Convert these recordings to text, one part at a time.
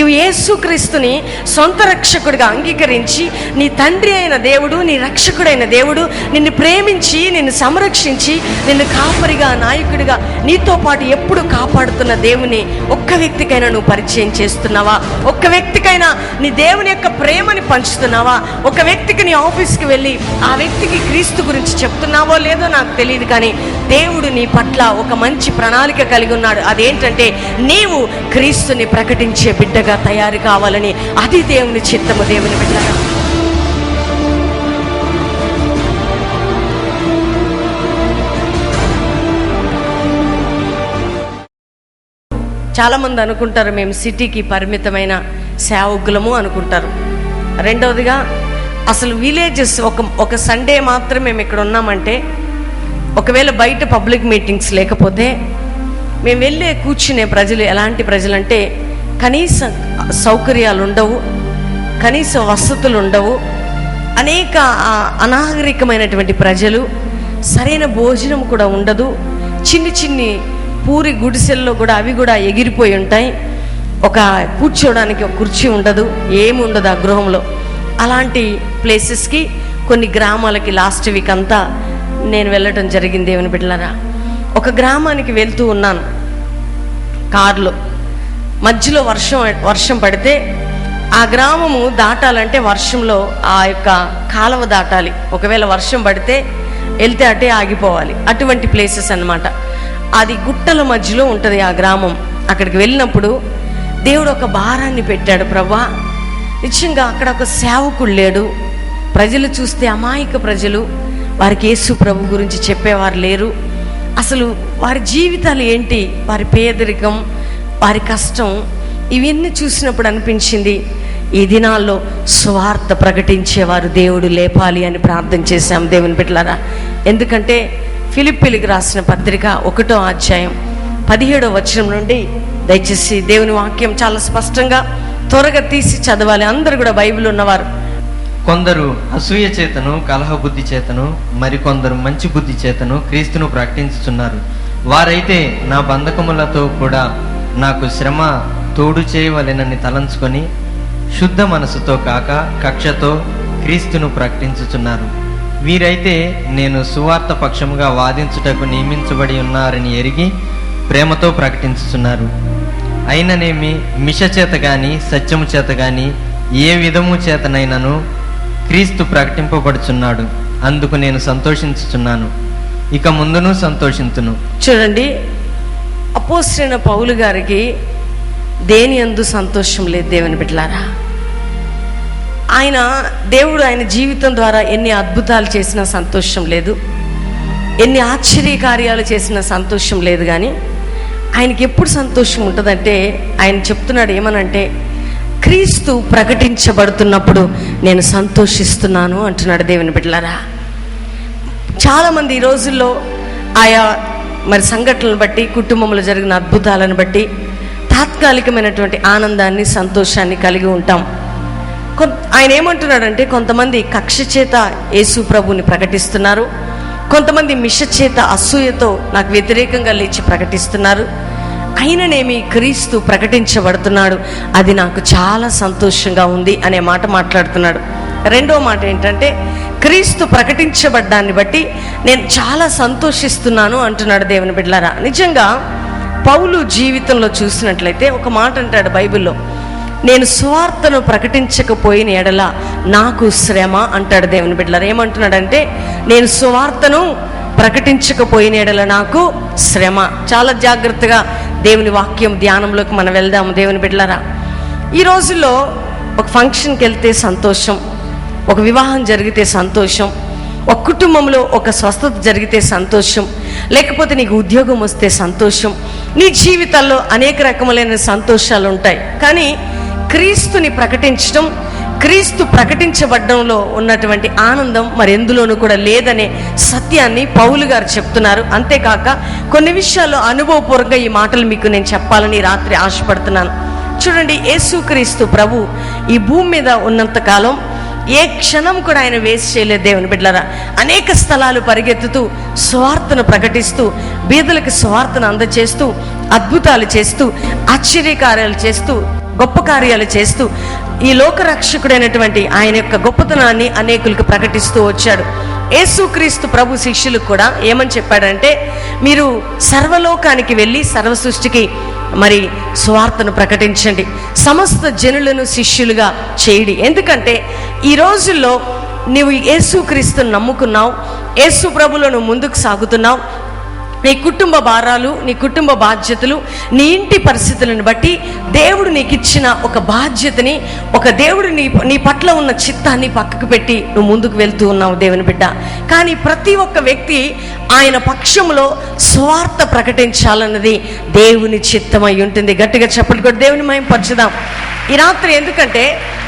నువ్వు యేసుక్రీస్తుని సొంత రక్షకుడిగా అంగీకరించి, నీ తండ్రి అయిన దేవుడు, నీ రక్షకుడైన దేవుడు నిన్ను ప్రేమించి, నిన్ను సంరక్షించి, నిన్ను కాపరిగా, నాయకుడిగా నీతో పాటు ఎప్పుడు కాపాడుతున్న దేవుని ఒక్క వ్యక్తికైనా నువ్వు పరిచయం చేస్తున్నావా? ఒక్క వ్యక్తికైనా నీ దేవుని యొక్క ప్రేమని పంచుతున్నావా? ఒక వ్యక్తికి నీ ఆఫీస్కి వెళ్ళి ఆ వ్యక్తికి క్రీస్తు గురించి చెప్తున్నావో లేదో నాకు తెలియదు, కానీ దేవుడు నీ పట్ల ఒక మంచి ప్రణాళిక కలిగి ఉన్నాడు. అదేంటంటే నీవు క్రీస్తుని ప్రకటించే బిడ్డగా తయారు కావాలని. అది దేవుని చిత్తము. దేవుని బిడ్డగా చాలామంది అనుకుంటారు మేము సిటీకి పరిమితమైన సేవకులము అనుకుంటారు. రెండవదిగా అసలు విలేజెస్ ఒక సండే మాత్రం మేము ఇక్కడ ఉన్నామంటే, ఒకవేళ బయట పబ్లిక్ మీటింగ్స్ లేకపోతే మేము వెళ్ళే కూర్చునే ప్రజలు ఎలాంటి ప్రజలు అంటే, కనీస సౌకర్యాలు ఉండవు, కనీస వసతులు ఉండవు, అనేక అనాగరికమైనటువంటి ప్రజలు, సరైన భోజనం కూడా ఉండదు, చిన్ని చిన్ని పూరి గుడిసెల్లో కూడా అవి కూడా ఎగిరిపోయి ఉంటాయి, ఒక కూర్చోవడానికి ఒక కుర్చీ ఉండదు, ఏమి ఉండదు ఆ గృహంలో. అలాంటి ప్లేసెస్కి కొన్ని గ్రామాలకి లాస్ట్ వీక్ అంతా నేను వెళ్ళటం జరిగింది. దేవుని బిడ్డలారా, ఒక గ్రామానికి వెళ్తూ ఉన్నాను కారులో. మధ్యలో వర్షం పడితే ఆ గ్రామము దాటాలంటే వర్షంలో ఆ యొక్క కాలువ దాటాలి. ఒకవేళ వర్షం పడితే వెళ్తే అటే ఆగిపోవాలి. అటువంటి ప్లేసెస్ అన్నమాట. అది గుట్టల మధ్యలో ఉంటుంది ఆ గ్రామం. అక్కడికి వెళ్ళినప్పుడు దేవుడు ఒక భారాన్ని పెట్టాడు. ప్రభా, నిజంగా అక్కడ ఒక సేవకుడు లేడు, ప్రజలు చూస్తే అమాయక ప్రజలు, వారికి యేసు ప్రభు గురించి చెప్పేవారు లేరు. అసలు వారి జీవితాలు ఏంటి, వారి పేదరికం, వారి కష్టం, ఇవన్నీ చూసినప్పుడు అనిపించింది, ఈ దినాల్లో సువార్త ప్రకటించేవారు దేవుడు లేపాలి అని ప్రార్థన చేశాం. దేవుని బిడ్డలారా, ఎందుకంటే ఫిలిప్పీలకు రాసిన పత్రిక 1వ అధ్యాయం 17వ వచనం నుండి దయచేసి దేవుని వాక్యం చాలా స్పష్టంగా త్వరగా తీసి చదవాలి. అందరూ కూడా బైబిల్ ఉన్నవారు. కొందరు అసూయ చేతను, కలహ బుద్ధి చేతను, మరికొందరు మంచి బుద్ధి చేతను క్రీస్తును ప్రకటించుచున్నారు. వారైతే నా బంధకములతో కూడా నాకు శ్రమ తోడు చేయవలెనని తలంచుకొని శుద్ధ మనసుతో కాక కక్షతో క్రీస్తును ప్రకటించుచున్నారు. వీరైతే నేను సువార్త పక్షముగా వాదించుటకు నియమించబడి ఉన్నారని ఎరిగి ప్రేమతో ప్రకటించుచున్నారు. అయిననేమి మిష చేత గాని సత్యము చేత గాని ఏ విధము చేతనైనను క్రీస్తు ప్రకటింపబడుచున్నాడు. అందుకు నేను సంతోషించుచున్నాను, ఇక ముందును సంతోషించును. చూడండి, అపోస్తలుడైన పౌలు గారికి దేని యందు సంతోషం లేదు. దేవుని బిడ్డలారా, దేవుడు ఆయన జీవితం ద్వారా ఎన్ని అద్భుతాలు చేసినా సంతోషం లేదు, ఎన్ని ఆశ్చర్య కార్యాలు చేసినా సంతోషం లేదు. కానీ ఆయనకి ఎప్పుడు సంతోషం ఉంటుందంటే, ఆయన చెప్తున్నాడు ఏమనంటే, క్రీస్తు ప్రకటించబడుతున్నప్పుడు నేను సంతోషిస్తున్నాను అంటున్నాడు. దేవుని బిడ్డలారా, చాలామంది ఈ రోజుల్లో ఆయా సంఘటనలను బట్టి, కుటుంబంలో జరిగిన అద్భుతాలను బట్టి తాత్కాలికమైనటువంటి ఆనందాన్ని, సంతోషాన్ని కలిగి ఉంటాం. ఆయన ఏమంటున్నాడంటే, కొంతమంది కక్ష చేత యేసు ప్రభుని ప్రకటిస్తున్నారు, కొంతమంది మిష చేత అసూయతో నాకు వ్యతిరేకంగా లేచి ప్రకటిస్తున్నారు. అయిననేమి క్రీస్తు ప్రకటించబడుతున్నాడు, అది నాకు చాలా సంతోషంగా ఉంది అనే మాట మాట్లాడుతున్నాడు. రెండో మాట ఏంటంటే, క్రీస్తు ప్రకటించబడ్డాన్ని బట్టి నేను చాలా సంతోషిస్తున్నాను అంటున్నాడు. దేవుని బిడ్డలారా, నిజంగా పౌలు జీవితంలో చూసినట్లయితే ఒక మాట అంటాడు బైబిల్లో, నేను సువార్తను ప్రకటించకపోయిన ఎడల నాకు శ్రమ అంటాడు. దేవుని బిడ్డలారా, ఏమంటున్నాడంటే, నేను సువార్తను ప్రకటించకపోయిన ఎడల నాకు శ్రమ. చాలా జాగ్రత్తగా దేవుని వాక్యం ధ్యానంలోకి మనం వెళ్దాము. దేవుని బిడ్డలారా, ఈ రోజుల్లో ఒక ఫంక్షన్కి వెళ్తే సంతోషం, ఒక వివాహం జరిగితే సంతోషం, ఒక కుటుంబంలో ఒక స్వస్థత జరిగితే సంతోషం, లేకపోతే నీకు ఉద్యోగం వస్తే సంతోషం, నీ జీవితాల్లో అనేక రకములైన సంతోషాలు ఉంటాయి. కానీ క్రీస్తుని ప్రకటించడం, క్రీస్తు ప్రకటించబడ్డంలో ఉన్నటువంటి ఆనందం మరి ఎందులోనూ కూడా లేదనే సత్యాన్ని పౌలు గారు చెప్తున్నారు. అంతేకాక కొన్ని విషయాల్లో అనుభవపూర్వకంగా ఈ మాటలు మీకు నేను చెప్పాలని రాత్రి ఆశపడుతున్నాను. చూడండి, యేసుక్రీస్తు ప్రభు ఈ భూమి మీద ఉన్నంతకాలం ఏ క్షణం కూడా ఆయన వేస్ట్ చేయలేదు. దేవుని బిడ్డలారా, అనేక స్థలాలు పరిగెత్తుతూ స్వార్థను ప్రకటిస్తూ, బీదలకు స్వార్థను అందచేస్తూ, అద్భుతాలు చేస్తూ, ఆశ్చర్యకార్యాలు చేస్తూ గొప్ప కార్యాలు చేస్తూ ఈ లోకరక్షకుడైనటువంటి ఆయన యొక్క గొప్పతనాన్ని అనేకులకు ప్రకటిస్తూ వచ్చాడు. యేసుక్రీస్తు ప్రభు శిష్యులకు కూడా ఏమని చెప్పాడంటే, మీరు సర్వలోకానికి వెళ్ళి సర్వ సృష్టికి మరి సువార్తను ప్రకటించండి, సమస్త జనులను శిష్యులుగా చేయడి. ఎందుకంటే ఈ రోజుల్లో నీవు యేసుక్రీస్తును నమ్ముకున్నావు, యేసు ప్రభులో నువ్వు ముందుకు సాగుతున్నావు. నీ కుటుంబ భారాలు, నీ కుటుంబ బాధ్యతలు, నీ ఇంటి పరిస్థితులను బట్టి దేవుడు నీకు ఇచ్చిన ఒక బాధ్యతని, ఒక దేవుడు నీ పట్ల ఉన్న చిత్తాన్ని పక్కకు పెట్టి నువ్వు ముందుకు వెళ్తూ ఉన్నావు దేవుని బిడ్డ. కానీ ప్రతి ఒక్క వ్యక్తి ఆయన పక్షంలో స్వార్థ ప్రకటించాలన్నది దేవుని చిత్తమై ఉంటుంది. గట్టిగా చెప్పలు కూడా దేవుని మహిమపరచుదాం ఈ రాత్రి. ఎందుకంటే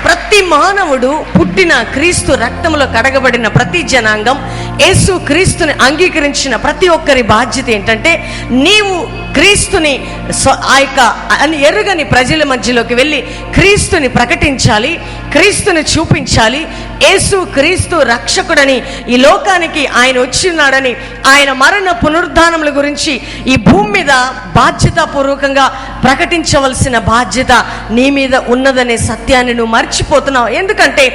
ప్రతి మానవుడు పుట్టిన క్రీస్తు రక్తంలో కడగబడిన ప్రతి జనాంగం, యేసు క్రీస్తుని అంగీకరించిన ప్రతి ఒక్కరి బాధ్యత ఏంటంటే, నీవు క్రీస్తుని ఆ యొక్క ఎరుగని ప్రజల మధ్యలోకి వెళ్ళి క్రీస్తుని ప్రకటించాలి, క్రీస్తుని చూపించాలి. యేసు క్రీస్తు రక్షకుడని, ఈ లోకానికి ఆయన వచ్చినాడని, ఆయన మరణ పునరుద్ధానముల గురించి ఈ భూమి మీద బాధ్యతాపూర్వకంగా ప్రకటించవలసిన బాధ్యత నీ మీద ఉన్నదనే సత్యాన్ని నువ్వు మర్చిపోతున్నావు. ఎందుకంటే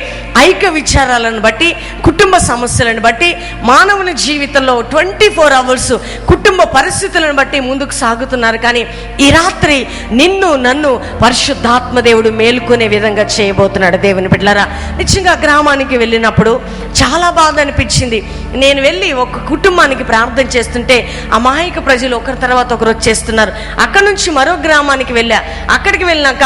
ఐక్య విచారాలను బట్టి, కుటుంబ సమస్యలను బట్టి, మానవుని జీవితంలో 24 hours కుటుంబ పరిస్థితులను బట్టి ముందుకు సాగుతున్నారు. కానీ ఈ రాత్రి నిన్ను నన్ను పరిశుద్ధాత్మ దేవుడు మేలుకునే విధంగా చేయబోతున్నాడు దేవుని బిడ్డలారా. నిజంగా గ్రామానికి వెళ్ళినప్పుడు చాలా బాధ అనిపించింది. నేను వెళ్ళి ఒక కుటుంబానికి ప్రార్థన చేస్తుంటే అమాయక ప్రజలు ఒకరి తర్వాత ఒకరు వచ్చేస్తున్నారు. అక్కడి నుంచి మరో గ్రామానికి వెళ్ళా. అక్కడికి వెళ్ళినాక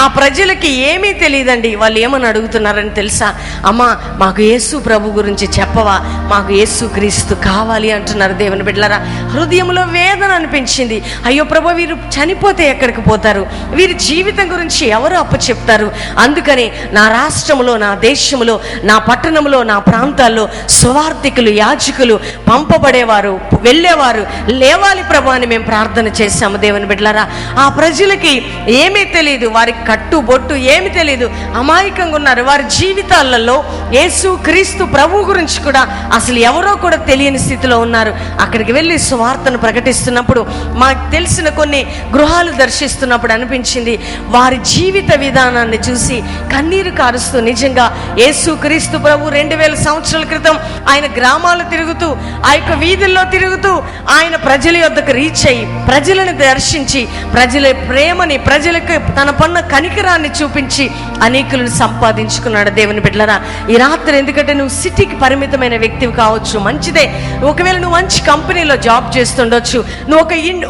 ఆ ప్రజలకి ఏమీ తెలియదండి. వాళ్ళు ఏమని అడుగుతున్నారని తెలుసా? అమ్మా, మాకు యేసు ప్రభు గురించి చెప్పవా, మాకు యేసు క్రీస్తు కావాలి అంటున్నారు దేవుని బిడ్డలారా. హృదయంలో వేదన అనిపించింది. అయ్యో ప్రభు, వీరు చనిపోతే ఎక్కడికి పోతారు, వీరి జీవితం గురించి ఎవరు అప్పచెప్తారు? అందుకని నా రాష్ట్రంలో, నా దేశంలో, నా పట్టణంలో, నా ప్రాంతాల్లో సువార్థికులు, యాజకులు పంపబడేవారు, వెళ్ళేవారు లేవాలి ప్రభు అని మేము ప్రార్థన చేశాము దేవుని బిడ్డలారా. ఆ ప్రజలకి ఏమీ తెలియదు, వారికి కట్టుబొట్టు ఏమి తెలియదు, అమాయకంగా ఉన్నారు. వారి జీవితాలలో యేసు క్రీస్తు ప్రభు గురించి కూడా అసలు ఎవరో కూడా తెలియని స్థితిలో ఉన్నారు. అక్కడికి వెళ్ళి సువార్తను ప్రకటిస్తున్నప్పుడు, మాకు తెలిసిన కొన్ని గృహాలు దర్శిస్తున్నప్పుడు అనిపించింది, వారి జీవిత విధానాన్ని చూసి కన్నీరు కారుస్తూ, నిజంగా యేసు క్రీస్తు ప్రభు 2000 సంవత్సరాల క్రితం ఆయన గ్రామాలు తిరుగుతూ, ఆ యొక్క వీధుల్లో తిరుగుతూ, ఆయన ప్రజల యొద్దకు రీచ్ అయ్యి, ప్రజలను దర్శించి, ప్రజల ప్రేమని, ప్రజలకు తన పన్న కనికరాన్ని చూపించి అనేకులను సంపాదించుకున్నాడు దేవుని బిడ్డలారా. ఈ రాత్రి ఎందుకంటే నువ్వు సిటీకి పరిమితమైన వ్యక్తివి కావచ్చు, మంచిదే. ఒకవేళ నువ్వు మంచి కంపెనీలో జాబ్ చేస్తుండొచ్చు, నువ్వు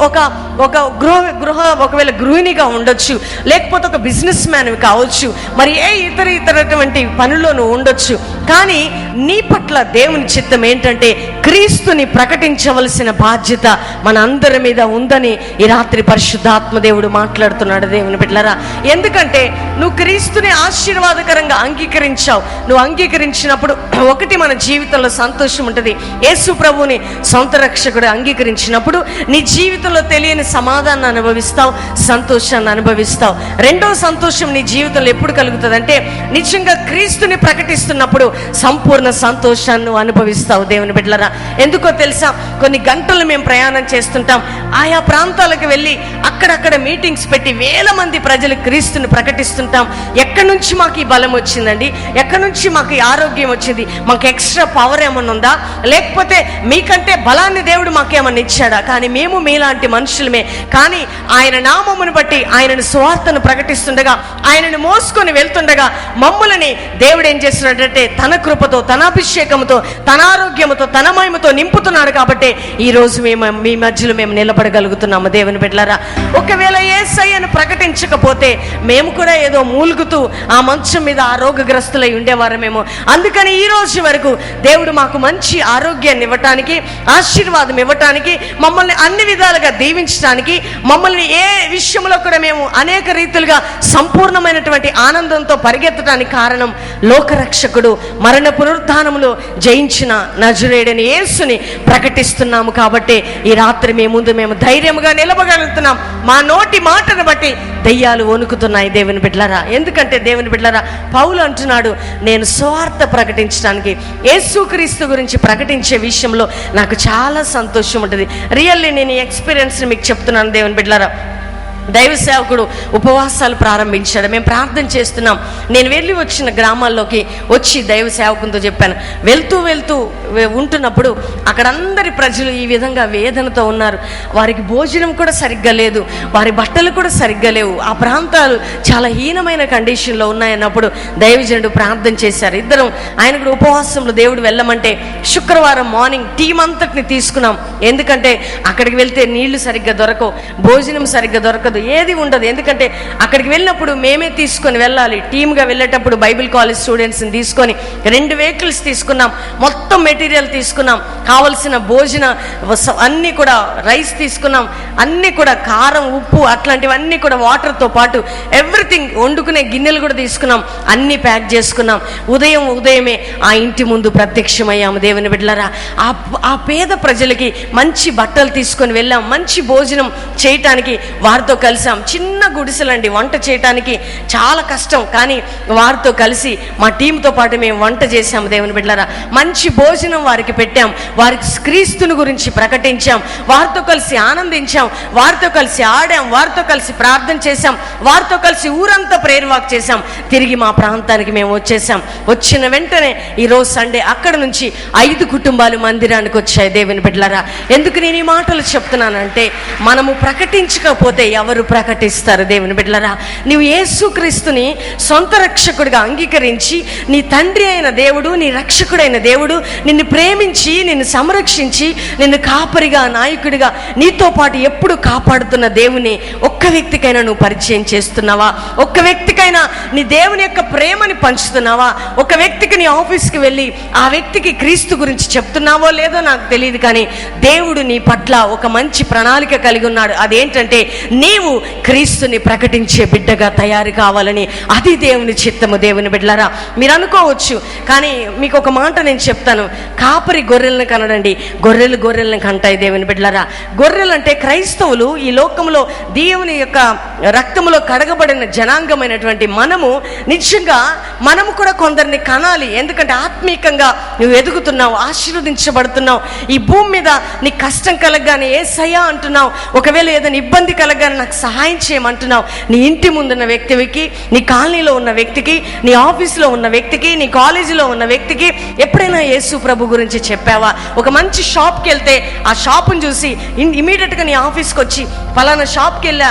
ఒక ఒకవేళ గృహిణిగా ఉండొచ్చు, లేకపోతే ఒక బిజినెస్ మ్యాన్ కావచ్చు, మరి ఏ ఇతరటువంటి పనుల్లో నువ్వు ఉండొచ్చు. కానీ నీ పట్ల దేవుని చిత్తం ఏంటంటే క్రీస్తుని ప్రకటించవలసిన బాధ్యత మన అందరి మీద ఉందని ఈ రాత్రి పరిశుద్ధాత్మ దేవుడు మాట్లాడుతున్నాడు దేవుని బిడ్డలారా. ఎందుకంటే నువ్వు క్రీస్తుని ఆశీర్వాదకరంగా అంగీకరించావు. నువ్వు అంగీకరించినప్పుడు ఒకటి, మన జీవితంలో సంతోషం ఉంటుంది. యేసు ప్రభుని సొంత రక్షకుడు అంగీకరించినప్పుడు నీ జీవితంలో తెలియని సమాధానాన్ని అనుభవిస్తావు, సంతోషాన్ని అనుభవిస్తావు. రెండో సంతోషం నీ జీవితంలో ఎప్పుడు కలుగుతుంది అంటే, నిజంగా క్రీస్తుని ప్రకటిస్తున్నప్పుడు సంపూర్ణ సంతోషాన్ని నువ్వు అనుభవిస్తావు దేవుని బిడ్డలారా. ఎందుకో తెలుసా, కొన్ని గంటలు మేము ప్రయాణం చేస్తుంటాం, ఆయా ప్రాంతాలకు వెళ్ళి అక్కడక్కడ మీటింగ్స్ పెట్టి వేల మంది ప్రజలు క్రీస్తుని ప్రకటిస్తుంటాం. ఎక్కడి నుంచి మాకు ఈ బలం వచ్చిందండి, ఎక్కడి నుంచి మాకు ఈ ఆరోగ్యం వచ్చింది, మాకు ఎక్స్ట్రా పవర్ ఏమన్నా ఉందా, లేకపోతే మీకంటే బలాన్ని దేవుడు మాకేమన్నా ఇచ్చాడా? కానీ మేము మీలాంటి మనుషులమే. కానీ ఆయన నామమును బట్టి ఆయనను సువార్తను ప్రకటిస్తుండగా, ఆయనను మోసుకొని వెళ్తుండగా మమ్ములని దేవుడు ఏం చేస్తున్నాడంటే తన కృపతో, తన అభిషేకంతో, తన ఆరోగ్యంతో, తన మహిమతో నింపుతున్నాడు. కాబట్టి ఈ రోజు మేము మీ మధ్యలో మేము నిలబడగలుగుతున్నాము దేవుని బిడ్డలారా. ఒకవేళ యేసయ్యను ప్రకటించకపోతే మేము కూడా ఏదో మూలుగుతూ ఆ మంచం మీద ఆ రోగగ్రస్తులై ఉండేవారమేమో. అందుకని ఈ రోజు వరకు దేవుడు మాకు మంచి ఆరోగ్యాన్ని ఇవ్వటానికి, ఆశీర్వాదం ఇవ్వటానికి, మమ్మల్ని అన్ని విధాలుగా దీవించడానికి, మమ్మల్ని ఏ విషయంలో కూడా మేము అనేక రీతులుగా సంపూర్ణమైనటువంటి ఆనందంతో పరిగెత్తడానికి కారణం లోకరక్షకుడు మరణ పునరుద్ధానములో జయించిన నజరేయుడైన యేసుని ప్రకటిస్తున్నాము. కాబట్టి ఈ రాత్రి మీ ముందు మేము ధైర్యంగా నిలబడగలుగుతున్నాం. మా నోటి మాటను బట్టి దెయ్యాలు వణుకుతున్నాయి దేవుని బిడ్డలారా. ఎందుకంటే దేవుని బిడ్డలారా, పౌలు అంటున్నాడు, నేను సువార్త ప్రకటించడానికి, యేసుక్రీస్తు గురించి ప్రకటించే విషయంలో నాకు చాలా సంతోషం ఉంటుంది. రియల్లీ నేను ఈ ఎక్స్పీరియన్స్ని మీకు చెప్తున్నాను దేవుని బిడ్డలారా. దైవ సేవకుడు ఉపవాసాలు ప్రారంభించాడు. మేము ప్రార్థన చేస్తున్నాం. నేను వెళ్ళి వచ్చిన గ్రామాల్లోకి వచ్చి దైవ సేవకునితో చెప్పాను. వెళ్తూ ఉంటున్నప్పుడు అక్కడ అందరి ప్రజలు ఈ విధంగా వేదనతో ఉన్నారు. వారికి భోజనం కూడా సరిగ్గా లేదు, వారి బట్టలు కూడా సరిగ్గా లేవు. ఆ ప్రాంతాలు చాలా హీనమైన కండిషన్లో ఉన్నాయన్నప్పుడు దైవజనుడు ప్రార్థన చేశారు. ఇద్దరం ఆయన కూడా ఉపవాసంలో దేవుడు వెళ్ళమంటే శుక్రవారం మార్నింగ్ టీం అంతటిని తీసుకున్నాం. ఎందుకంటే అక్కడికి వెళ్తే నీళ్లు సరిగ్గా దొరకవు, భోజనం సరిగ్గా దొరకదు, ఏది ఉండదు. ఎందుకంటే అక్కడికి వెళ్ళినప్పుడు మేమే తీసుకొని వెళ్ళాలి. టీమ్గా వెళ్ళేటప్పుడు బైబిల్ కాలేజ్ స్టూడెంట్స్ని తీసుకొని 2 వెహికల్స్ తీసుకున్నాం. మొత్తం మెటీరియల్ తీసుకున్నాం, కావలసిన భోజన అన్నీ కూడా, రైస్ తీసుకున్నాం, అన్నీ కూడా కారం, ఉప్పు అట్లాంటివన్నీ కూడా, వాటర్తో పాటు ఎవ్రీథింగ్, వండుకునే గిన్నెలు కూడా తీసుకున్నాం. అన్నీ ప్యాక్ చేసుకున్నాం. ఉదయమే ఆ ఇంటి ముందు ప్రత్యక్షమయ్యాము. దేవుని బిడ్డలారా, ఆ పేద ప్రజలకి మంచి బట్టలు తీసుకొని వెళ్ళాం. మంచి భోజనం చేయటానికి వారితో కలిసాం. చిన్న గుడిసెలండి, వంట చేయటానికి చాలా కష్టం. కానీ వారితో కలిసి మా టీంతో పాటు మేము వంట చేశాము. దేవుని బిడ్డలారా, మంచి భోజనం వారికి పెట్టాం. వారికి క్రీస్తుని గురించి ప్రకటించాం. వారితో కలిసి ఆనందించాం, వారితో కలిసి ఆడాం, వారితో కలిసి ప్రార్థన చేశాం, వారితో కలిసి ఊరంతా ప్రేయర్ వాక్ చేశాం. తిరిగి మా ప్రాంతానికి మేము వచ్చేసాం. వచ్చిన వెంటనే ఈరోజు సండే అక్కడ నుంచి 5 కుటుంబాలు మందిరానికి వచ్చాయి. దేవుని బిడ్డలారా, ఎందుకు నేను ఈ మాటలు చెప్తున్నానంటే, మనము ప్రకటించకపోతే ఎవరు ప్రకటిస్తారు? దేవుని బిడ్డలారా, నీవు యేసుక్రీస్తుని సొంత రక్షకుడిగా అంగీకరించి, నీ తండ్రి అయిన దేవుడు, నీ రక్షకుడైన దేవుడు నిన్ను ప్రేమించి, నిన్ను సంరక్షించి, నిన్ను కాపరిగా, నాయకుడిగా నీతో పాటు ఎప్పుడు కాపాడుతున్న దేవుని ఒక్క వ్యక్తికైనా నువ్వు పరిచయం చేస్తున్నావా? ఒక్క వ్యక్తికైనా నీ దేవుని యొక్క ప్రేమని పంచుతున్నావా? ఒక వ్యక్తికి నీ ఆఫీస్కి వెళ్ళి ఆ వ్యక్తికి క్రీస్తు గురించి చెప్తున్నావో లేదో నాకు తెలియదు, కానీ దేవుడు నీ పట్ల ఒక మంచి ప్రణాళిక కలిగి ఉన్నాడు. అదేంటంటే, నీవు క్రీస్తుని ప్రకటించే బిడ్డగా తయారు కావాలని. అది దేవుని చిత్తము. దేవుని బిడ్డలారా, మీరు అనుకోవచ్చు, కానీ మీకు ఒక మాట నేను చెప్తాను. కాపరి గొర్రెలను కనడండి, గొర్రెలను కంటాయి. దేవుని బిడ్డలారా, గొర్రెలు అంటే క్రైస్తవులు, ఈ లోకంలో దేవుని యొక్క రక్తములో కడగబడిన జనాంగమైనటువంటి మనము నిజంగా మనము కూడా కొందరిని కనాలి. ఎందుకంటే ఆత్మీయంగా నువ్వు ఎదుగుతున్నావు, ఆశీర్వదించబడుతున్నావు. ఈ భూమి మీద నీ కష్టం కలగగానే యేసయ్యా అంటున్నావు. ఒకవేళ ఏదైనా ఇబ్బంది కలగగానే నాకు సహాయం చేయమంటున్నావు. నీ ఇంటి ముందున్న వ్యక్తికి, నీ కాలనీలో ఉన్న వ్యక్తికి, నీ ఆఫీస్లో ఉన్న వ్యక్తికి, నీ కాలేజీలో ఉన్న వ్యక్తికి ఎప్పుడైనా యేసు ప్రభు గురించి చెప్పావా? ఒక మంచి షాప్కి వెళ్తే ఆ షాపును చూసి ఇమీడియట్గా నీ ఆఫీస్కి వచ్చి ఫలానా షాప్కి వెళ్ళా,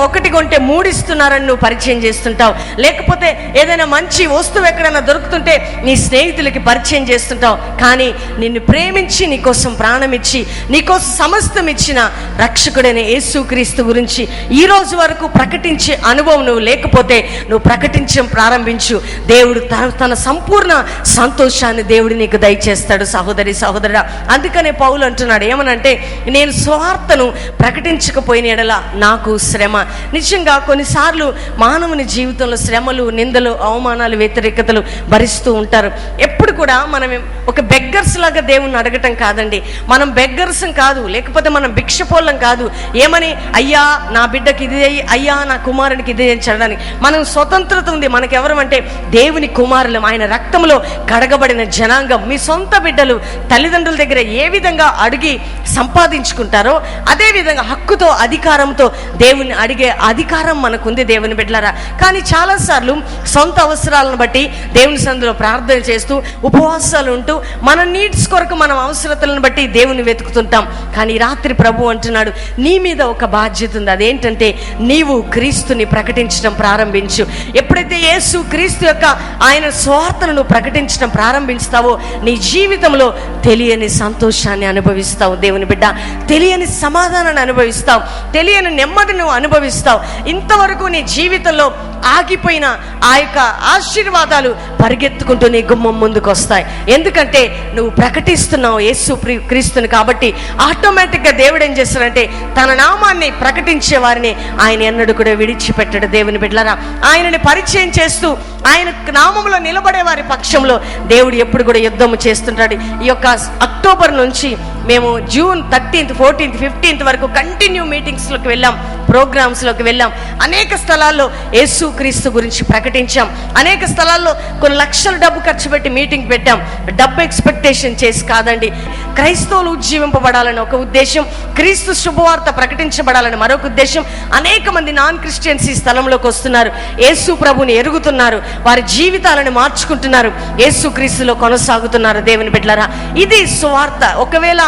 ఒకటి కొంటే 3 ఇస్తున్నారని నువ్వు పరిచయం చేస్తుంటావు. లేకపోతే ఏదైనా మంచి వస్తువు ఎక్కడైనా దొరుకుతుంటే నీ స్నేహితులకి పరిచయం చేస్తుంటావు. కానీ నిన్ను ప్రేమించి, నీకోసం ప్రాణం ఇచ్చి, నీకోసం సమస్తం ఇచ్చిన రక్షకుడైన యేసుక్రీస్తు గురించి ఈ రోజు వరకు ప్రకటించే అనుభవం నువ్వు లేకపోతే నువ్వు ప్రకటించడం ప్రారంభించు. దేవుడు తన సంపూర్ణ సంతోషాన్ని దేవుడు నీకు దయచేస్తాడు. సహోదరి సహోదరుడా, అందుకనే పౌలు అంటున్నాడు, ఏమనంటే, నేను స్వార్థను ప్రకటించకపోయిన ఎడల నాకు శ్రమ. నిజంగా కొన్నిసార్లు మానవుని జీవితంలో శ్రమలు, నిందలు, అవమానాలు, వ్యతిరేకతలు భరిస్తూ ఉంటారు. ఎప్పుడు కూడా మనం ఒక బెగ్గర్స్ లాగా దేవుణ్ణి అడగటం కాదండి. మనం బెగ్గర్స్ కాదు, లేకపోతే మనం భిక్షపోళ్ళం కాదు. ఏమని, అయ్యా నా బిడ్డకి ఇది, అయ్యా నా కుమారునికి ఇది అని చదవడానికి మనం స్వతంత్రత ఉంది. మనకెవరు అంటే దేవుని కుమారులం, ఆయన రక్తంలో కడగబడిన జనాంగం. మీ సొంత బిడ్డలు తల్లిదండ్రుల దగ్గర ఏ విధంగా అడిగి సంపాదించుకుంటారో అదే విధంగా హక్కుతో, అధికారంతో దేవుని అడిగే అధికారం మనకుంది. దేవుని బిడ్డలారా, కానీ చాలాసార్లు సొంత అవసరాలను బట్టి దేవుని సన్నిధిలో ప్రార్థన చేస్తూ, ఉపవాసాలు ఉంటూ, మన నీడ్స్ కొరకు, మనం అవసరతలను బట్టి దేవుని వెతుకుతుంటాం. కానీ రాత్రి ప్రభు అంటున్నాడు, నీ మీద ఒక బాధ్యత ఉంది. అదేంటంటే, నీవు క్రీస్తుని ప్రకటించడం ప్రారంభించు. ఎప్పుడైతే యేసు క్రీస్తు యొక్క ఆయన స్వార్థను నువ్వు ప్రకటించడం ప్రారంభిస్తావో నీ జీవితంలో తెలియని సంతోషాన్ని అనుభవిస్తావు. దేవుని బిడ్డ, తెలియని సమాధానాన్ని అనుభవిస్తావు, తెలియని నెమ్మదిని నువ్వు అనుభవిస్తావు. ఇంతవరకు నీ జీవితంలో ఆగిపోయిన ఆ యొక్క ఆశీర్వాదాలు పరిగెత్తుకుంటూ నీ గుమ్మం ముందుకు వస్తాయి. ఎందుకంటే నువ్వు ప్రకటిస్తున్నావు యేసు క్రీస్తుని. కాబట్టి ఆటోమేటిక్గా దేవుడు ఏం చేస్తాడంటే, తన నామాన్ని ప్రకటించే వారిని ఆయన ఎన్నడూ కూడా విడిచిపెట్టడు. దేవుని బిడ్డలారా, ఆయనని పరిచయం చేస్తూ ఆయన నామంలో నిలబడే వారి పక్షంలో దేవుడు ఎప్పుడు కూడా యుద్ధము చేస్తుంటాడు. ఈ యొక్క అక్టోబర్ నుంచి మేము జూన్ 13th, 14th, 15th వరకు కంటిన్యూ మీటింగ్స్లోకి వెళ్ళాం, ప్రోగ్రామ్స్లోకి వెళ్ళాం. అనేక స్థలాల్లో యేసుక్రీస్తు గురించి ప్రకటించాం. అనేక స్థలాల్లో కొన్ని లక్షల డబ్బు ఖర్చు పెట్టి మీటింగ్ పెట్టాం. డబ్బు ఎక్స్పెక్టేషన్ చేసి కాదండి, క్రైస్తవులు ఉజ్జీవింపబడాలని ఒక ఉద్దేశం, క్రీస్తు శుభవార్త ప్రకటించబడాలని మరొక ఉద్దేశం, అనేక మంది నాన్ క్రిస్టియన్స్ ఈ స్థలంలోకి వస్తున్నారు, యేసు ప్రభుని ఎరుగుతున్నారు, వారి జీవితాలను మార్చుకుంటున్నారు, యేసు క్రీస్తులో కొనసాగుతున్నారు. దేవుని బిడ్డలారా, ఇది సువార్త. ఒకవేళ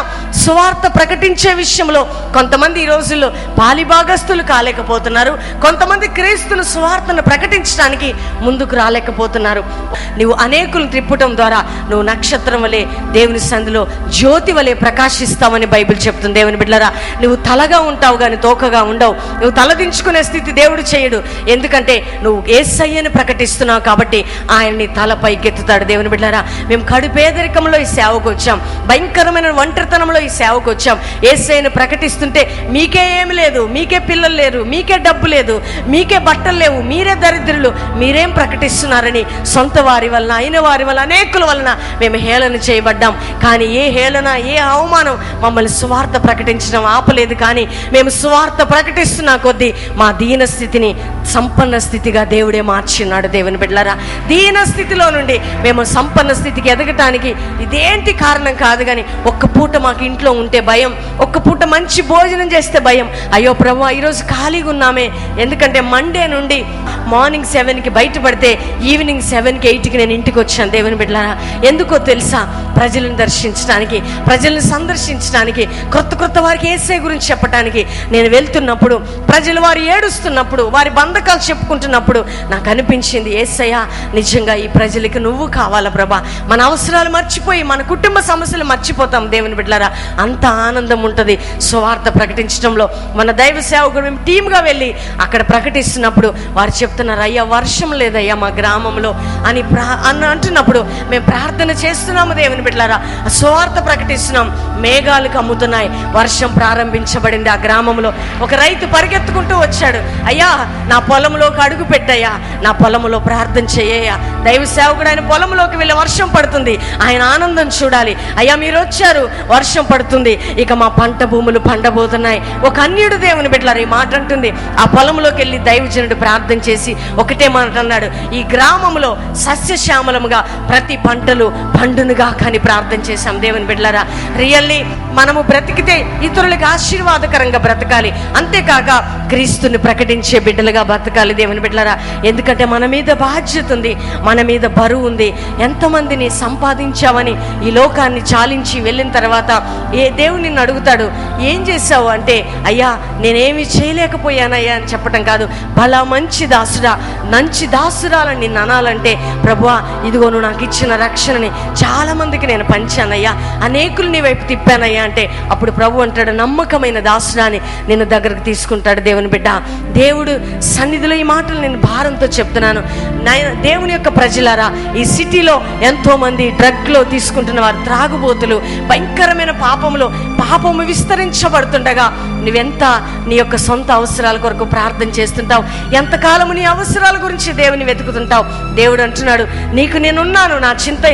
సువార్త ప్రకటించే విషయంలో కొంతమంది ఈ రోజుల్లో పాలిభాగస్తులు కాలేకపోతున్నారు, కొంతమంది క్రీస్తును సువార్తను ప్రకటించడానికి ముందుకు రాలేకపోతున్నారు. నువ్వు అనేకులను త్రిప్పటం ద్వారా నువ్వు నక్షత్రం వలె దేవుని సంధిలో జ్యోతి వలె ప్రకాశిస్తావని బైబిల్ చెప్తుంది. దేవుని బిడ్డలారా, నువ్వు తలగా ఉంటావు కానీ తోకగా ఉండవు. నువ్వు తలదించుకునే స్థితి దేవుడు చేయడు. ఎందుకంటే నువ్వు యేసయ్యను ప్రకటిస్తున్నావు కాబట్టి ఆయన్ని తల పైకెత్తుతాడు. దేవుని బిడ్డలారా, మేము కడు పేదరికంలో ఈ సేవకు వచ్చాం, భయంకరమైన ఒంటరితనంలో ఈ సేవకు వచ్చాం. యేసయ్యను ప్రకటిస్తుంటే మీకే ఏమి లేదు, మీకే పిల్లలు లేరు, మీకే డబ్బు లేదు, మీకే బట్టలు లేవు, మీరే దరిద్రులు, మీరేం ప్రకటిస్తున్నారని సొంత వారి వలన, అయిన వారి వలన, అనేకుల వలన మేము హేళన చేయబడ్డాం. కానీ ఏ హేళన, ఏ అవమానం మమ్మల్ని సువార్త ప్రకటించడం ఆపలేదు. కానీ మేము సువార్త ప్రకటిస్తున్న కొద్దీ మా దీన స్థితిని సంపన్న స్థితిగా దేవుడే మార్చిన్నాడు. దేవుని బిడ్డలారా, దీన స్థితిలో నుండి మేము సంపన్న స్థితికి ఎదగటానికి ఇదేంటి కారణం కాదు. కానీ ఒక్క పూట మాకు ఇంట్లో ఉంటే భయం, ఒక్క పూట మంచి భోజనం చేస్తే భయం. అయ్యో ప్రభువా, ఈరోజు ఖాళీగా ఉన్నామే, ఎందుకంటే మండే నుండి మార్నింగ్ 7కి బయటపడితే ఈవినింగ్ 7కి 8కి నేను ఇంటికి వచ్చాను. దేవుని బిడ్డలారా, ఎందుకో తెలుసా? ప్రజలను దర్శించడానికి, ప్రజలను సందర్శించడానికి, కొత్త వారికి యేసే గురించి చెప్పడానికి నేను వెళ్తున్నప్పుడు, ప్రజలు వారు ఏడుస్తున్నప్పుడు, వారి బంధకాలు చెప్పుకుంటున్నప్పుడు నాకు అనిపించింది, యేసయ్య నిజంగా ఈ ప్రజలకి నువ్వు కావాలా ప్రభా. మన అవసరాలు మర్చిపోయి మన కుటుంబ సమస్యలు మర్చిపోతాం. దేవుని బిడ్డలారా, అంత ఆనందం ఉంటుంది సువార్త ప్రకటించడంలో. మన దైవ సేవకుడు మేము టీమ్గా వెళ్ళి అక్కడ ప్రకటిస్తున్నప్పుడు వారు చెప్తున్నారు, అయ్యా వర్షం లేదయ్యా మా గ్రామంలో అని అంటున్నప్పుడు మేము ప్రార్థన చేస్తున్నాము. దేవుని బిడ్డలారా, సువార్త ప్రకటిస్తున్నాం, మేఘాలు కమ్ముతున్నాయి, వర్షం ప్రారంభించబడింది. ఆ గ్రామంలో ఒక రైతు పరిగెత్తుకుంటూ వచ్చాడు, అయ్యా నా పొలంలోకి అడుగు పెట్టయ్యా, నా పొలంలో ప్రార్థన చేయ్యా. దైవ సేవకుడు ఆయన పొలంలోకి వెళ్ళి వర్షం పడుతుంది, ఆయన ఆనందం చూడాలి. అయ్యా మీరు వచ్చారు, వర్షం పడుతుంది, ఇక మా పంట భూములు పండబోతున్నాయి. ఒక అన్యుడు దేవుని బిడ్డలారా ఈ మాట అంటుంది. ఆ పొలంలోకి వెళ్ళి దైవజనుడు ప్రార్థన చేసి ఒకటే మాట అన్నాడు, ఈ గ్రామంలో సస్యశ్యామలముగా ప్రతి పంటలు పండునుగా కానీ ప్రార్థన చేశాం. దేవుని బిడ్డలారా, రియల్లీ మనము బ్రతికితే ఇతరులకు ఆశీర్వాదకరంగా బ్రతకాలి, అంతేకాక క్రీస్తుని ప్రకటించే బిడ్డలుగా బ్రతకాలి. దేవుని బిడ్డలారా, ఎందుకంటే మన మీద బాధ్యత ఉంది, మన మీద బరువు ఉంది. ఎంతమందిని సంపాదించావని ఈ లోకాన్ని చాలించి వెళ్ళిన తర్వాత దేవుడు నిన్ను అడుగుతాడు, ఏం చేశావు అంటే, అయ్యా నేనేమి చేయలేకపోయానయ్యా అని చెప్పటం కాదు, భలా మంచి దాసుడా, మంచి దాసురాలని నిన్ను అనాలంటే, ప్రభువా ఇదిగో నువ్వు నాకు ఇచ్చిన రక్షణని చాలా మందికి నేను పంచానయ్యా, అనేకులు నీ వైపు తిప్పానయ్యా అంటే అప్పుడు ప్రభు అంటాడు, నమ్మకమైన దాసురాని నిన్ను దగ్గరకు తీసుకుంటాడు. దేవుని బిడ్డ, దేవుడు సన్నిధిలో ఈ మాటలు నేను భారంతో చెప్తున్నాను. దేవుని యొక్క ప్రజలారా, ఈ సిటీలో ఎంతో మంది డ్రగ్లో తీసుకుంటున్న వారు, త్రాగుబోతులు, భయంకరమైన పాపము విస్తరించబడుతుండగా నువ్వెంత నీ యొక్క సొంత అవసరాల కొరకు ప్రార్థన చేస్తుంటావు, ఎంతకాలము నీ అవసరాల గురించి దేవుని వెతుకుతుంటావు. దేవుడు అంటున్నాడు, నీకు నేనున్నాను,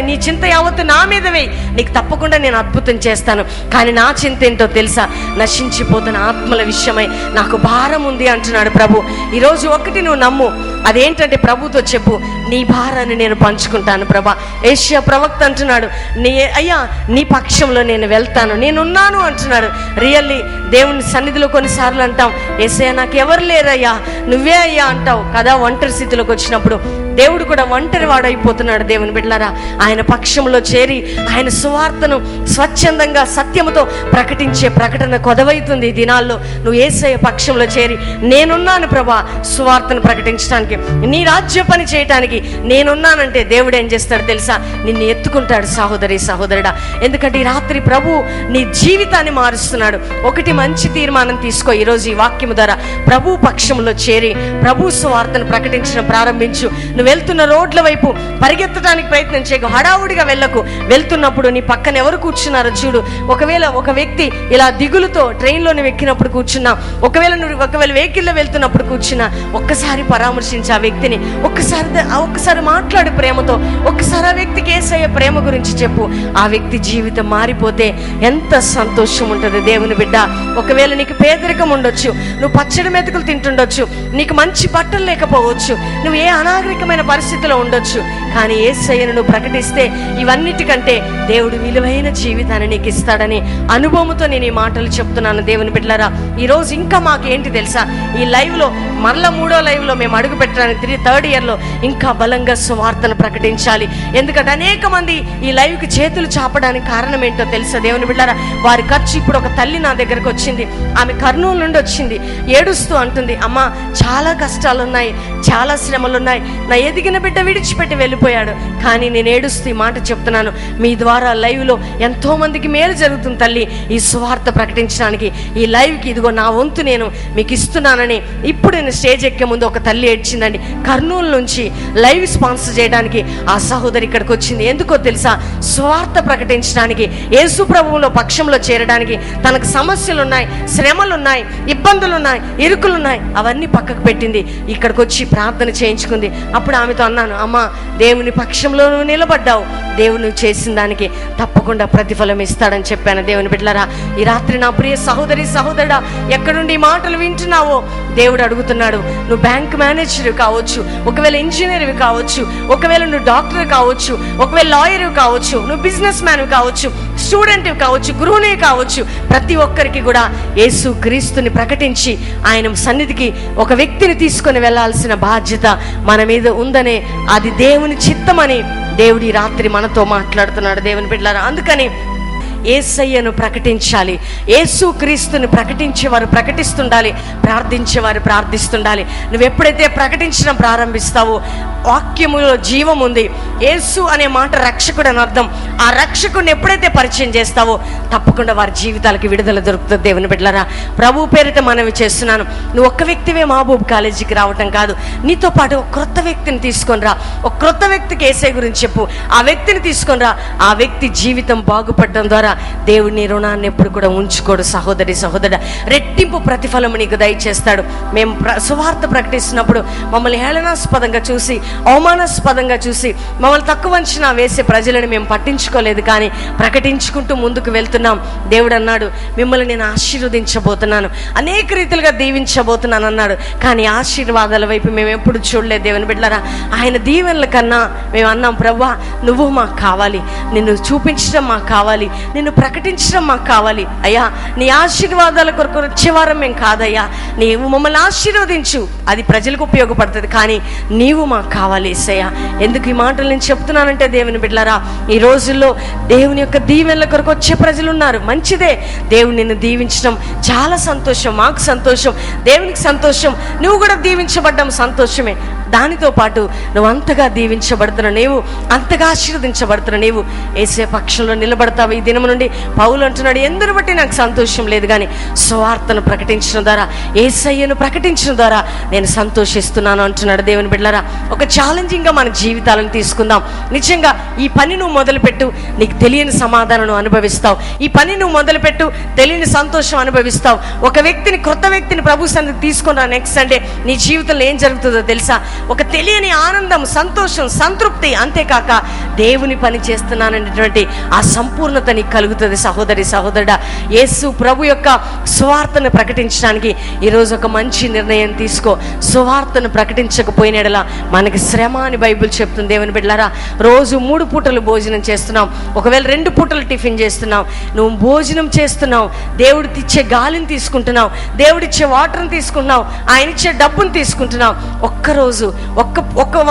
నీ చింత యావత్తు నా మీద వేయి, నీకు తప్పకుండా నేను అద్భుతం చేస్తాను. కానీ నా చింత ఏంటో తెలుసా? నశించిపోతున్న ఆత్మల విషయమై నాకు భారం ఉంది అంటున్నాడు ప్రభు. ఈరోజు ఒకటి నువ్వు నమ్ము, అదేంటంటే ప్రభుతో చెప్పు, నీ భారాన్ని నేను పంచుకుంటాను ప్రభా. ఏషియా ప్రవక్త అంటున్నాడు, అయ్యా నీ పక్షంలో నేను వెళ్తాను, నేనున్నాను అంటున్నాడు. రియల్లీ దేవుని సన్నిధిలో కొన్నిసార్లు అంటాం, ఏసయ్యా నాకు ఎవరు లేరయ్యా, నువ్వే అయ్యా అంటావు కదా. ఒంటరి స్థితిలోకి వచ్చినప్పుడు దేవుడు కూడా ఒంటరి వాడైపోతున్నాడు. దేవుని బిడ్డలారా, ఆయన పక్షంలో చేరి ఆయన సువార్తను స్వచ్ఛందంగా సత్యముతో ప్రకటించే ప్రకటన కొదవైతుంది. ఈ దినాల్లో నువ్వు యేసయ్య పక్షంలో చేరి, నేనున్నాను ప్రభా సువార్తను ప్రకటించడానికి, నీ రాజ్య పని చేయటానికి నేనున్నానంటే దేవుడు ఏం చేస్తాడు తెలుసా? నిన్ను ఎత్తుకుంటాడు సహోదరి సహోదరుడా. ఎందుకంటే ఈ రాత్రి ప్రభు నీ జీవితాన్ని మారుస్తున్నాడు. ఒకటి మంచి తీర్మానం తీసుకో, ఈరోజు ఈ వాక్యము ద్వారా ప్రభు పక్షంలో చేరి ప్రభు సువార్తను ప్రకటించడం ప్రారంభించు. వెళ్తున్న రోడ్ల వైపు పరిగెత్తడానికి ప్రయత్నం చేయకు, హడావుడిగా వెళ్ళకు. వెళ్తున్నప్పుడు నీ పక్కన ఎవరు కూర్చున్నారో చూడు. ఒకవేళ ఒక వ్యక్తి ఇలా దిగులుతో ట్రైన్లోని ఎక్కినప్పుడు కూర్చున్నా, ఒకవేళ వెహికల్లో వెళ్తున్నప్పుడు కూర్చున్నా, ఒక్కసారి పరామర్శించి ఆ వ్యక్తిని ఒక్కసారి మాట్లాడు ప్రేమతో. ఒక్కసారి ఆ వ్యక్తికి యేసయ్య ప్రేమ గురించి చెప్పు. ఆ వ్యక్తి జీవితం మారిపోతే ఎంత సంతోషం ఉంటుంది. దేవుని బిడ్డ, ఒకవేళ నీకు పేదరికం ఉండొచ్చు, నువ్వు పచ్చడి మెతుకులు తింటుండొచ్చు, నీకు మంచి బట్టలు లేకపోవచ్చు, నువ్వు ఏ అనాగరికమైన భయంకరమైన పరిస్థితిలో ఉండొచ్చు, కానీ యేసయ్యను నువ్వు ప్రకటిస్తే ఇవన్నిటికంటే దేవుడు విలువైన జీవితాన్ని నీకు ఇస్తాడని అనుభవంతో నేను ఈ మాటలు చెప్తున్నాను. దేవుని బిడ్డలారా, ఈరోజు ఇంకా మాకేంటి తెలుసా, ఈ లైవ్లో మరలా 3వ లైవ్లో మేము అడుగు పెట్టడానికి 3rd ఇయర్లో ఇంకా బలంగా సువార్తను ప్రకటించాలి. ఎందుకంటే అనేక మంది ఈ లైవ్కి చేతులు చాపడానికి కారణం ఏంటో తెలుసా దేవుని బిడ్డలారా, వారి ఖర్చు. ఇప్పుడు ఒక తల్లి నా దగ్గరకు వచ్చింది, ఆమె కర్నూలు నుండి వచ్చింది, ఏడుస్తూ అంటుంది, అమ్మ చాలా కష్టాలు ఉన్నాయి, చాలా శ్రమలు ఉన్నాయి, నా ఎదిగిన బిడ్డ విడిచిపెట్టి వెళ్ళిపోయాడు, కానీ నేను ఏడుస్తూ ఈ మాట చెప్తున్నాను, మీ ద్వారా లైవ్లో ఎంతో మందికి మేలు జరుగుతుంది తల్లి, ఈ సువార్త ప్రకటించడానికి ఈ లైవ్కి ఇదిగో నా వంతు నేను మీకు ఇస్తున్నానని. ఇప్పుడు నేను స్టేజ్ ఎక్కే ముందు ఒక తల్లి ఏడ్చిందండి, కర్నూలు నుంచి లైవ్ స్పాన్సర్ చేయడానికి ఆ సహోదరి ఇక్కడికి వచ్చింది. ఎందుకో తెలుసా, సువార్త ప్రకటించడానికి, యేసు ప్రభువులో పక్షంలో చేరడానికి. తనకు సమస్యలు ఉన్నాయి, శ్రమలు ఉన్నాయి, ఇబ్బందులు ఉన్నాయి, ఇరుకులు ఉన్నాయి, అవన్నీ పక్కకు పెట్టింది, ఇక్కడికి వచ్చి ప్రార్థన చేయించుకుంది. అప్పుడు ఆమెతో అన్నాను, అమ్మ దేవుని పక్షంలో నువ్వు నిలబడ్డావు, దేవుడు నువ్వు చేసిన దానికి తప్పకుండా ప్రతిఫలం ఇస్తాడని చెప్పాను. దేవుని బిడ్డలారా, ఈ రాత్రి నా ప్రియ సహోదరి సహోదరుడా, ఎక్కడుండి ఈ మాటలు వింటున్నావో దేవుడు అడుగుతున్నాడు. నువ్వు బ్యాంక్ మేనేజర్ కావచ్చు, ఒకవేళ ఇంజనీర్వి కావచ్చు, ఒకవేళ నువ్వు డాక్టర్ కావచ్చు, ఒకవేళ లాయర్ కావచ్చు, నువ్వు బిజినెస్ మ్యాన్ కావచ్చు, స్టూడెంట్ కావచ్చు, గృహిణి కావచ్చు, ప్రతి ఒక్కరికి కూడా యేసు క్రీస్తుని ప్రకటించి ఆయన సన్నిధికి ఒక వ్యక్తిని తీసుకొని వెళ్ళాల్సిన బాధ్యత మన మీద ఉందనే, అది దేవుని చిత్తమని దేవుడి రాత్రి మనతో మాట్లాడుతున్నాడు. దేవుని బిడ్డలారా, అందుకని యేసయ్యను ప్రకటించాలి, యేసు క్రీస్తుని ప్రకటించేవారు ప్రకటిస్తుండాలి, ప్రార్థించేవారు ప్రార్థిస్తుండాలి. నువ్వు ఎప్పుడైతే ప్రకటించడం ప్రారంభిస్తావో వాక్యములో జీవం ఉంది. యేసు అనే మాట రక్షకుడు అని అర్థం. ఆ రక్షకుడిని ఎప్పుడైతే పరిచయం చేస్తావో తప్పకుండా వారి జీవితాలకి విడుదల దొరుకుతుంది. దేవుని బిడ్డలారా, ప్రభు పేరిట మనవి చేస్తున్నాను, నువ్వు ఒక్క వ్యక్తివే మహబూబ్ కాలేజీకి రావటం కాదు, నీతో పాటు ఒక క్రొత్త వ్యక్తిని తీసుకొని రా, ఒక క్రొత్త వ్యక్తికి యేసయ్య గురించి చెప్పు, ఆ వ్యక్తిని తీసుకొని రా. ఆ వ్యక్తి జీవితం బాగుపడడం ద్వారా దేవుని రుణాన్ని ఎప్పుడు కూడా ఉంచుకోడు. సహోదరి సహోదరుడా, రెట్టింపు ప్రతిఫలం నీకు దయచేస్తాడు. మేము సువార్త ప్రకటిస్తున్నప్పుడు మమ్మల్ని హేళనాస్పదంగా చూసి, అవమానాస్పదంగా చూసి, మమ్మల్ని తక్కువ అంచనా వేసే ప్రజలను మేము పట్టించుకోలేదు, కానీ ప్రకటించుకుంటూ ముందుకు వెళ్తున్నాం. దేవుడు అన్నాడు, మిమ్మల్ని నేను ఆశీర్వదించబోతున్నాను, అనేక రీతిలుగా దీవించబోతున్నాను అన్నాడు. కానీ ఆశీర్వాదాల వైపు మేము ఎప్పుడు చూడలేదు. దేవుని బిడ్డలారా, ఆయన దీవెనల కన్నా మేము అన్నాం, ప్రభువా నువ్వు మాకు కావాలి, నిన్ను చూపించడం మాకు కావాలి, నిన్ను ప్రకటించడం మాకు కావాలి అయ్యా. నీ ఆశీర్వాదాల కొరకు వచ్చేవారం మేము కాదయ్యా, నీవు మమ్మల్ని ఆశీర్వదించు, అది ప్రజలకు ఉపయోగపడుతుంది, కానీ నీవు మాకు కావాలి యేసయ్యా. ఎందుకు ఈ మాటలు నేను చెప్తున్నానంటే దేవుని బిడ్డలారా, ఈ రోజుల్లో దేవుని యొక్క దీవెనల కొరకు వచ్చే ప్రజలు ఉన్నారు, మంచిదే. దేవుని నిన్ను దీవించడం చాలా సంతోషం, మాకు సంతోషం, దేవునికి సంతోషం, నువ్వు కూడా దీవించబడ్డం సంతోషమే. దానితో పాటు నువ్వు అంతగా దీవించబడుతున్న నీవు, అంతగా ఆశీర్వదించబడుతున్న నీవు యేసయ్య పక్షంలో నిలబడతావు. ఈ దినం నుండి పౌలు అంటున్నాడు, ఎందును బట్టి నాకు సంతోషం లేదు, కానీ సువార్తను ప్రకటించడం ద్వారా, యేసయ్యను ప్రకటించడం ద్వారా నేను సంతోషిస్తున్నాను అంటున్నాడు. దేవుని బిడ్డలారా, ఒక ఛాలెంజింగ్గా మన జీవితాలను తీసుకుందాం. నిజంగా ఈ పని నువ్వు మొదలుపెట్టు, నీకు తెలియని సమాధానం అనుభవిస్తావు. ఈ పని నువ్వు మొదలుపెట్టు, తెలియని సంతోషం అనుభవిస్తావు. ఒక వ్యక్తిని, క్రొత్త వ్యక్తిని ప్రభు సన్నిధికి తీసుకున్నా నెక్స్ట్ సండే నీ జీవితంలో ఏం జరుగుతుందో తెలుసా? ఒక తెలియని ఆనందం, సంతోషం, సంతృప్తి, అంతేకాక దేవుని పని చేస్తున్నాననేటువంటి ఆ సంపూర్ణత నీకు కలుగుతుంది. సహోదరి సహోదరుడా, యేసు ప్రభు యొక్క సువార్తను ప్రకటించడానికి ఈరోజు ఒక మంచి నిర్ణయం తీసుకో. సువార్తను ప్రకటించకపోయినలా మనకి శ్రమ అని బైబిల్ చెప్తుంది. దేవుని బిడ్డలారా, రోజు 3 పూటలు భోజనం చేస్తున్నాం, ఒకవేళ 2 పూటలు టిఫిన్ చేస్తున్నావు, నువ్వు భోజనం చేస్తున్నావు, దేవుడికి ఇచ్చే గాలిని తీసుకుంటున్నావు, దేవుడిచ్చే వాటర్ని తీసుకుంటున్నావు, ఆయన ఇచ్చే డబ్బును తీసుకుంటున్నావు. ఒక్కరోజు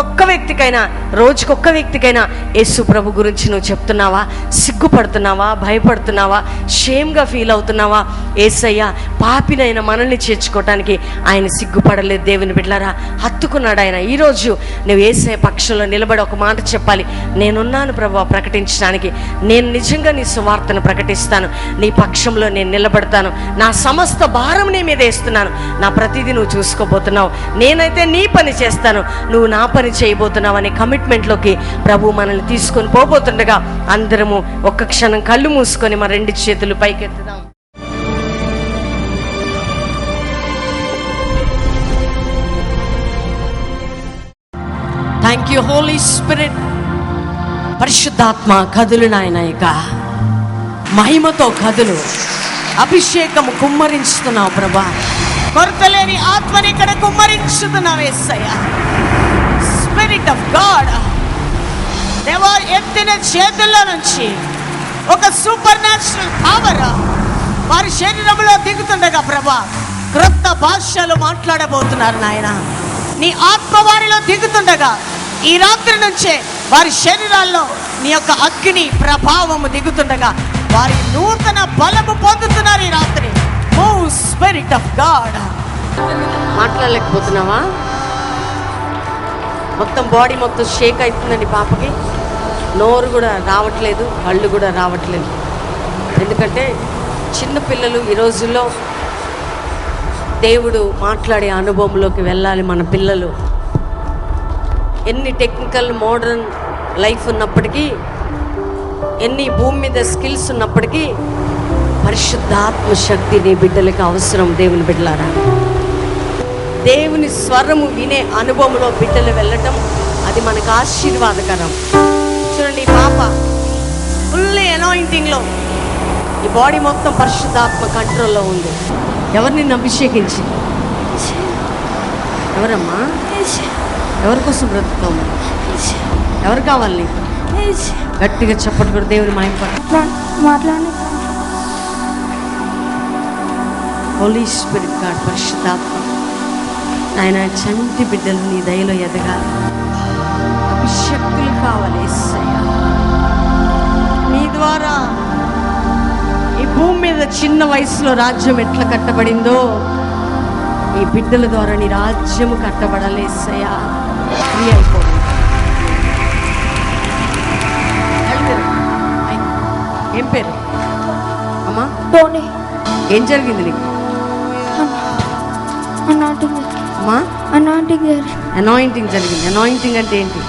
ఒక్క వ్యక్తికైనా, రోజుకొక్క వ్యక్తికైనా యేసు ప్రభు గురించి నువ్వు చెప్తున్నావా? సిగ్గుపడుతున్నావా? భయపడుతున్నావా? షేమ్గా ఫీల్ అవుతున్నావా? యేసయ్య పాపినైన మనల్ని చేర్చుకోవటానికి ఆయన సిగ్గుపడలేదు. దేవుని బిడ్డలారా, హత్తుకున్నాడు ఆయన. ఈరోజు నువ్వు యేసయ్య పక్షంలో నిలబడి ఒక మాట చెప్పాలి, నేనున్నాను ప్రభువా ప్రకటించడానికి, నేను నిజంగా నీ సువార్తను ప్రకటిస్తాను, నీ పక్షంలో నేను నిలబడతాను, నా సమస్త భారం నీ మీద వేస్తున్నాను, నా ప్రతిదీ నువ్వు చూసుకోబోతున్నావు, నేనైతే నీ పని చేస్తాను, నువ్వు నా పని చేయబోతున్నావు అనే కమిట్మెంట్లోకి ప్రభు మనల్ని తీసుకొని పోబోతుండగా అందరము ఒక్క క్షణం కళ్ళు మూసుకొని మన 2 చేతులు పైకెత్తుదాం. Thank you holy spirit. పరిశుద్ధాత్మ కదులు నాయన, ఇక మహిమతో కదులు, అభిషేకము కుమ్మరించుతున్నావు ప్రభా, కొరతలేని ఆత్మని ఇక్కడ కుమ్మరించుతున్నావు యేసయ్య. స్పిరిట్ స్పిరిట్ ఆఫ్ గాడ్ దేవా ఎత్తిన చేతుల్లో నుంచి ఒక సూపర్ న్యాచురల్ పవర్ వారి శరీరంలో దిగుతుండగా ప్రభా క్రొత్త భాషలు మాట్లాడబోతున్నారు నాయన. నీ ఆత్మ వారిలో దిగుతుండగా ఈ రాత్రి నుంచే వారి శరీరాల్లో నీ యొక్క అగ్ని ప్రభావము దిగుతుండగా వారి నూతన బలము పొందుతున్నారు ఈ రాత్రి. Move spirit of God. మాట్లాడలేకపోతున్నావా? మొత్తం బాడీ మొత్తం షేక్ అవుతుందండి పాపకి. నోరు కూడా రావట్లేదు, కళ్ళు కూడా రావట్లేదు. ఎందుకంటే చిన్నపిల్లలు ఈ రోజుల్లో దేవుడు మాట్లాడే అనుభవంలోకి వెళ్ళాలి. మన పిల్లలు ఎన్ని టెక్నికల్ మోడర్న్ లైఫ్ ఉన్నప్పటికీ, ఎన్ని భూమి మీద స్కిల్స్ ఉన్నప్పటికీ పరిశుద్ధాత్మ శక్తి నీ బిడ్డలకు అవసరం. దేవుని బిడ్డలారా, దేవుని స్వరము వినే అనుభవంలో బిడ్డలు వెళ్ళటం అది మనకు ఆశీర్వాదకరం. చూడండి, ఈ పాప ఫుల్ అనాయింటింగ్లో, ఈ బాడీ మొత్తం పరిశుద్ధాత్మ కంట్రోల్లో ఉంది. ఎవరు నిన్ను అభిషేకించి? ఎవరమ్మా? ఎవరి కోసం బ్రతుకుతాము? ఎవరు కావాలి నీకు? గట్టిగా చెప్పండి కూడా దేవుని మాట్లాడి. హోలీ స్పిరిట్ గాడ్, పరిశుద్ధాత్మ ఆయన చంటి బిడ్డలు నీ దయలో ఎదగాలి. అభిషక్తులు కావాలి యేసయ్యా. నీ ద్వారా ఈ భూమి మీద చిన్న వయసులో రాజ్యం ఎట్లా కట్టబడిందో ఈ బిడ్డల ద్వారా నీ రాజ్యము కట్టబడాలి యేసయ్యా. ఫ్రీ అయిపోయింది. ఏం పేరు అమ్మా? టోనీ. ఏం జరిగింది నీకు అమ్మా? అనాయింటింగ్ జరిగింది. అనాయింటింగ్ అంటే ఏంటి?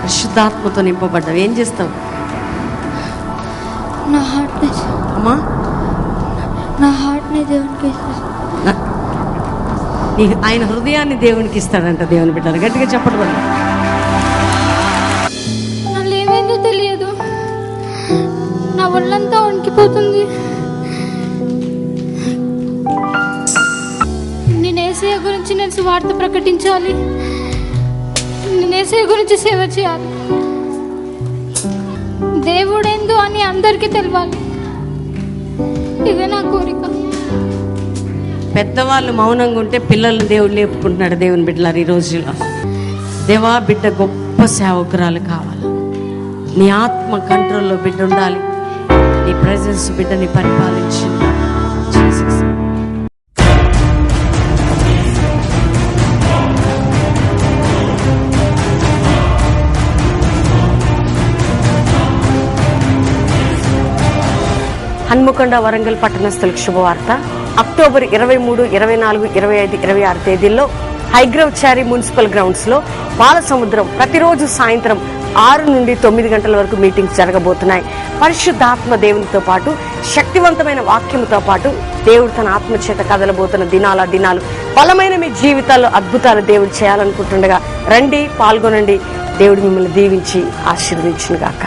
పరిశుద్ధాత్మతో నింపబడ్డావు. ఏం చేస్తావు అమ్మా? నా హార్ట్ని దేవునికి ఆయన హృదయాన్ని దేవునికి ఇస్తాడంట. దేవుని బిడ్డలు గట్టిగా చెప్పడం. నాకు ఏమైందో తెలియదు, నా ఒళ్ళంతా వణికిపోతుంది. నేను యేసయ్య గురించి నేను సువార్త ప్రకటించాలి, నేను యేసయ్య గురించి సేవ చేయాలి. దేవుడేందో అని అందరికీ తెలియాలి. ఇదే నా కోరిక. పెద్దవాళ్ళు మౌనంగా ఉంటే పిల్లలు దేవుడు లేపుకుంటున్నాడు. దేవుని బిడ్డలారు ఈ రోజుల్లో దేవా బిడ్డ గొప్ప సేవకురాలు కావాలి. నీ ఆత్మ కంట్రోల్లో బిడ్డ ఉండాలి. నీ ప్రెజెన్స్ బిడ్డని పరిపాలించింది. హన్మకొండ వరంగల్ పట్టణస్థులకు శుభవార్త. అక్టోబర్ 23, 24, 25, 26 తేదీల్లో హైగ్రౌచారి మున్సిపల్ గ్రౌండ్స్ లో బాలసముద్రం ప్రతిరోజు సాయంత్రం 6 నుండి 9 గంటల వరకు మీటింగ్స్ జరగబోతున్నాయి. పరిశుద్ధాత్మ దేవునితో పాటు శక్తివంతమైన వాక్యంతో పాటు దేవుడు తన ఆత్మచేత కదలబోతున్న దినాలు బలమైన మీ జీవితాల్లో అద్భుతాలు దేవుడు చేయాలనుకుంటుండగా రండి, పాల్గొనండి. దేవుడు మిమ్మల్ని దీవించి ఆశీర్వదించును గాక.